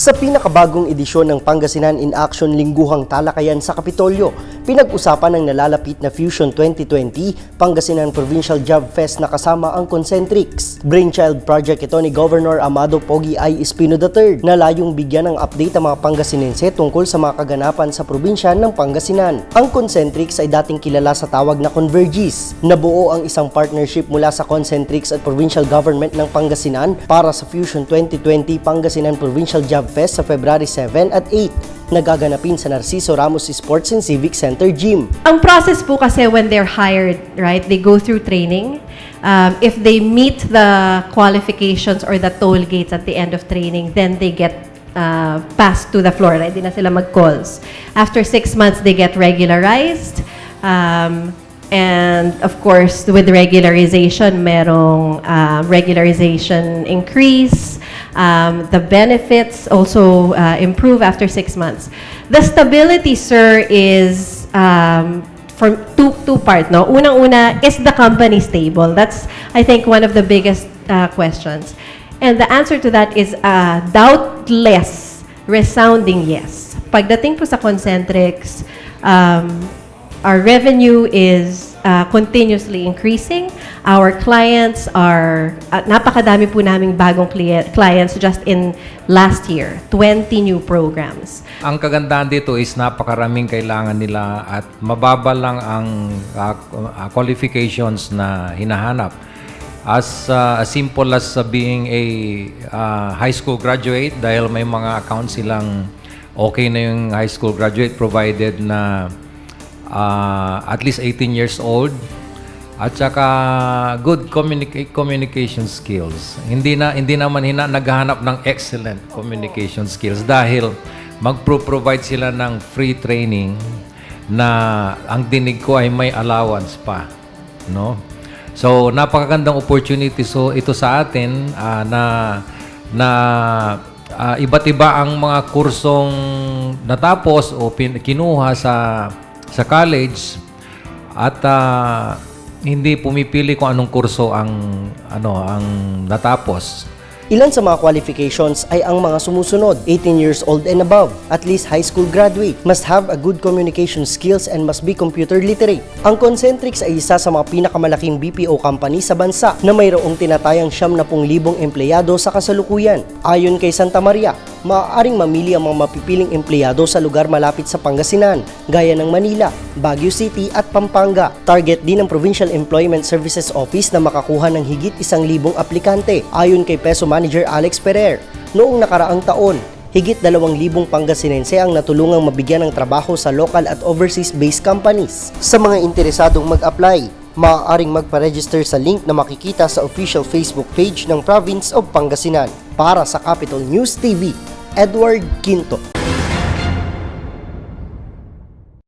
Sa pinakabagong edisyon ng Pangasinan in Action Lingguhang Talakayan sa Kapitolyo, pinag-usapan ng nalalapit na Fusion 2020 Pangasinan Provincial Job Fest na kasama ang Concentrix. Brainchild project ito ni Governor Amado Pogi I. Espino III na layong bigyan ng update ang mga Pangasinense tungkol sa mga kaganapan sa probinsya ng Pangasinan. Ang Concentrix ay dating kilala sa tawag na Convergys. Nabuo ang isang partnership mula sa Concentrix at Provincial Government ng Pangasinan para sa Fusion 2020 Pangasinan Provincial Job Fest sa February 7 at 8 nagaganapin sa Narciso Ramos Sports and Civic Center Gym. Ang process po kasi when they're hired, right, they go through training. If they meet the qualifications or the toll gates at the end of training, then they get passed to the floor. Hindi na sila mag-calls. After 6 months, they get regularized. And of course, with regularization, merong regularization increase. The benefits also improve after 6 months. The stability, sir, is from two part. No, unang-una, is the company stable? That's, I think, one of the biggest questions. And the answer to that is doubtless, resounding yes. Pagdating po sa Concentrix, our revenue is continuously increasing. Our clients are, napakadami po naming bagong clients just in last year, 20 new programs. Ang kagandahan dito is napakaraming kailangan nila at mababa lang ang qualifications na hinahanap. As simple as being a high school graduate, dahil may mga accounts silang okay na yung high school graduate provided na at least 18 years old at saka good communication skills. Hindi naman naghahanap ng excellent communication skills dahil magpro-provide sila ng free training na ang dinig ko ay may allowance pa, no? So napakagandang opportunity ito sa atin na iba't iba ang mga kursong natapos o kinuha sa college at hindi pumipili kung anong kurso ang natapos. Ilan sa mga qualifications ay ang mga sumusunod: 18 years old and above, at least high school graduate, must have a good communication skills and must be computer literate. Ang Concentrix ay isa sa mga pinakamalaking BPO company sa bansa na mayroong tinatayang 70,000 empleyado sa kasalukuyan. Ayon kay Santa Maria, maaaring mamili ang mga mapipiling empleyado sa lugar malapit sa Pangasinan, gaya ng Manila, Baguio City at Pampanga. Target din ng Provincial Employment Services Office na makakuha ng higit 1,000 aplikante. Ayon kay Peso Manager Alex Ferrer, noong nakaraang taon, higit 2,000 Pangasinense ang natulungang mabigyan ng trabaho sa local at overseas-based companies. Sa mga interesadong mag-apply, maaaring magpa-register sa link na makikita sa official Facebook page ng Province of Pangasinan. Para sa Capital News TV, Edward Quinto.